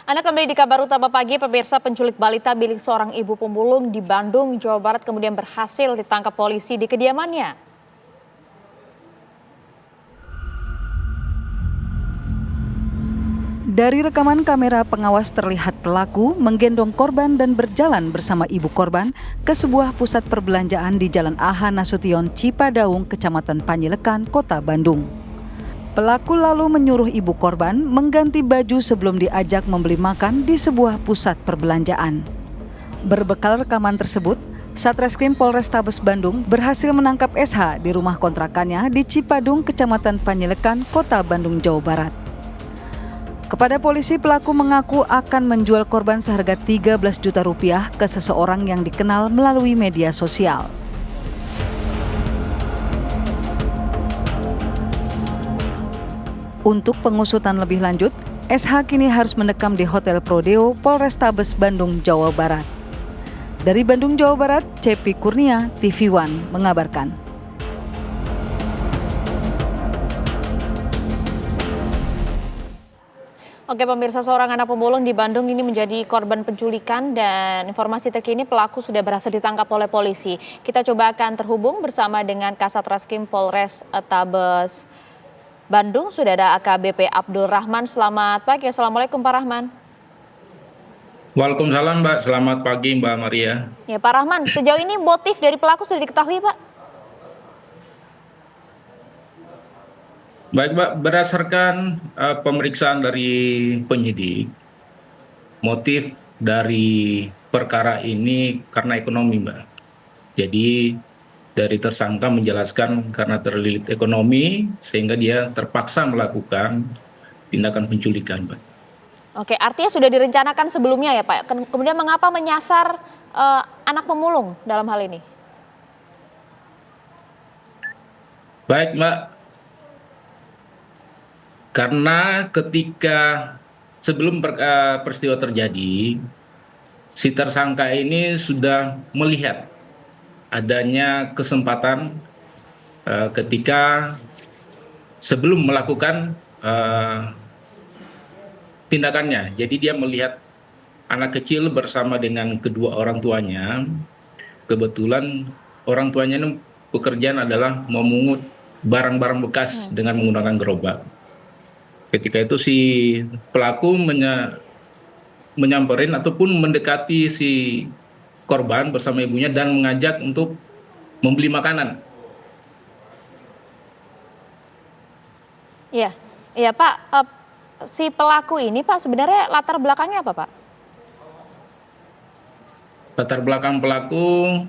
Anda kembali di kabar utama pagi, pemirsa. Penculik balita milik seorang ibu pemulung di Bandung, Jawa Barat kemudian berhasil ditangkap polisi di kediamannya. Dari rekaman kamera pengawas terlihat pelaku menggendong korban dan berjalan bersama ibu korban ke sebuah pusat perbelanjaan di Jalan AH Nasution, Cipadaung, Kecamatan Panjilekan, Kota Bandung. Pelaku lalu menyuruh ibu korban mengganti baju sebelum diajak membeli makan di sebuah pusat perbelanjaan. Berbekal rekaman tersebut, Satreskrim Polrestabes Bandung berhasil menangkap SH di rumah kontrakannya di Cipadung, Kecamatan Panjilekan, Kota Bandung, Jawa Barat. Kepada polisi, pelaku mengaku akan menjual korban seharga 13 juta rupiah ke seseorang yang dikenal melalui media sosial. Untuk pengusutan lebih lanjut, SH kini harus mendekam di Hotel Prodeo Polrestabes Bandung, Jawa Barat. Dari Bandung, Jawa Barat, Cepi Kurnia, TV One mengabarkan. Oke pemirsa, seorang anak pemulung di Bandung ini menjadi korban penculikan dan informasi terkini pelaku sudah berhasil ditangkap oleh polisi. Kita coba akan terhubung bersama dengan Kasat Reskrim Polrestabes Bandung. Sudah ada AKBP Abdul Rahman. Selamat pagi. Assalamualaikum Pak Rahman. Waalaikumsalam Mbak, selamat pagi Mbak Maria. Ya Pak Rahman, sejauh ini motif dari pelaku sudah diketahui Pak? Baik Mbak, berdasarkan pemeriksaan dari penyidik, motif dari perkara ini karena ekonomi Mbak. Jadi dari tersangka menjelaskan karena terlilit ekonomi sehingga dia terpaksa melakukan tindakan penculikan Mbak. Oke, artinya sudah direncanakan sebelumnya ya Pak. Kemudian mengapa menyasar anak pemulung dalam hal ini? Baik Mbak, karena ketika sebelum peristiwa terjadi, si tersangka ini sudah melihat adanya kesempatan ketika sebelum melakukan tindakannya. Jadi dia melihat anak kecil bersama dengan kedua orang tuanya. Kebetulan orang tuanya ini pekerjaan adalah memungut barang-barang bekas dengan menggunakan gerobak. Ketika itu si pelaku menyamperin ataupun mendekati si korban bersama ibunya dan mengajak untuk membeli makanan. Iya, iya Pak. Si pelaku ini Pak sebenarnya latar belakangnya apa Pak? Latar belakang pelaku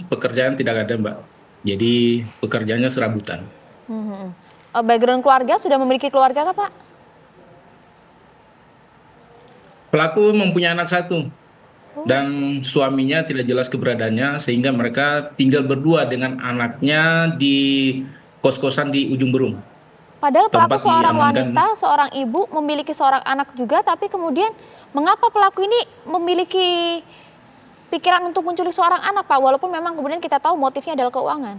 pekerjaan tidak ada Mbak. Jadi pekerjaannya serabutan. Background keluarga, sudah memiliki keluarga kah Pak? Pelaku mempunyai anak satu dan suaminya tidak jelas keberadaannya sehingga mereka tinggal berdua dengan anaknya di kos-kosan di Ujung Berung. Padahal pelaku Tempat seorang diamankan. wanita, seorang ibu memiliki seorang anak juga, tapi kemudian mengapa pelaku ini memiliki pikiran untuk menculik seorang anak Pak, walaupun memang kemudian kita tahu motifnya adalah keuangan?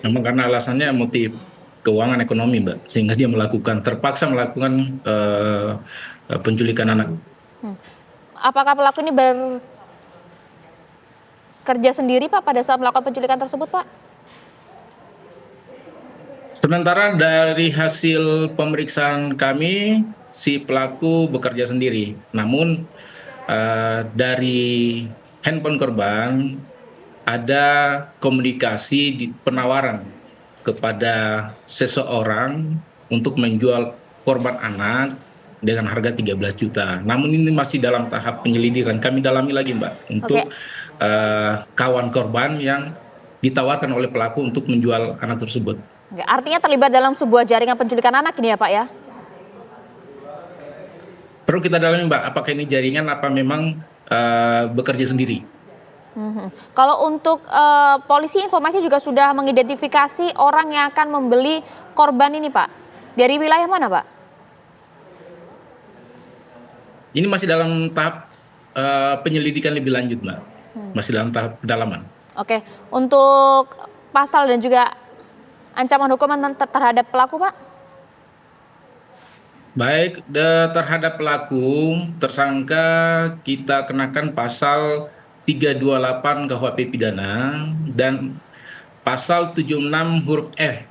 Memang karena alasannya motif keuangan ekonomi Mbak, sehingga dia terpaksa melakukan penculikan anak. Apakah pelaku ini bekerja sendiri Pak pada saat melakukan penculikan tersebut Pak? Sementara dari hasil pemeriksaan kami, si pelaku bekerja sendiri. Namun dari handphone korban ada komunikasi di penawaran kepada seseorang untuk menjual korban anak dengan harga 13 juta. Namun ini masih dalam tahap penyelidikan. Kami dalami lagi Mbak untuk kawan korban yang ditawarkan oleh pelaku untuk menjual anak tersebut. Artinya terlibat dalam sebuah jaringan penculikan anak ini ya Pak ya? Perlu kita dalami Mbak, apakah ini jaringan apa memang bekerja sendiri. Kalau untuk polisi, informasi juga sudah mengidentifikasi orang yang akan membeli korban ini Pak. Dari wilayah mana Pak? Ini masih dalam tahap penyelidikan lebih lanjut Mbak. Masih dalam tahap pendalaman. Oke, untuk pasal dan juga ancaman hukuman terhadap pelaku Pak? Baik, terhadap pelaku, tersangka kita kenakan pasal 328 KUHP pidana dan pasal 76 huruf F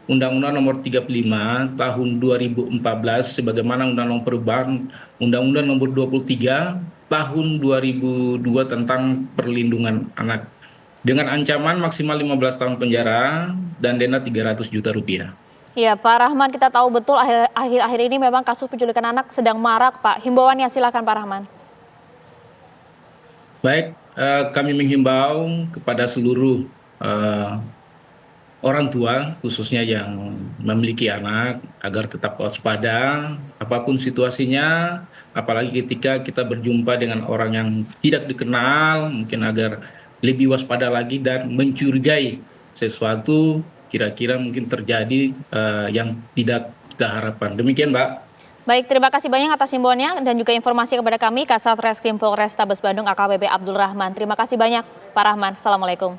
Undang-Undang Nomor 35 Tahun 2014 sebagaimana Undang-Undang Perubahan Undang-Undang Nomor 23 Tahun 2002 tentang perlindungan anak dengan ancaman maksimal 15 tahun penjara dan denda 300 juta rupiah. Ya, Pak Rahman, kita tahu betul akhir-akhir ini memang kasus penculikan anak sedang marak, Pak. Himbauannya silakan, Pak Rahman. Baik, kami menghimbau kepada seluruh orang tua, khususnya yang memiliki anak, agar tetap waspada apapun situasinya, apalagi ketika kita berjumpa dengan orang yang tidak dikenal, mungkin agar lebih waspada lagi dan mencurigai sesuatu kira-kira mungkin terjadi yang tidak kita harapkan. Demikian, Mbak. Baik, terima kasih banyak atas himbauannya dan juga informasi kepada kami Kasat Reskrim Polrestabes Bandung AKBP Abdul Rahman. Terima kasih banyak, Pak Rahman. Assalamualaikum.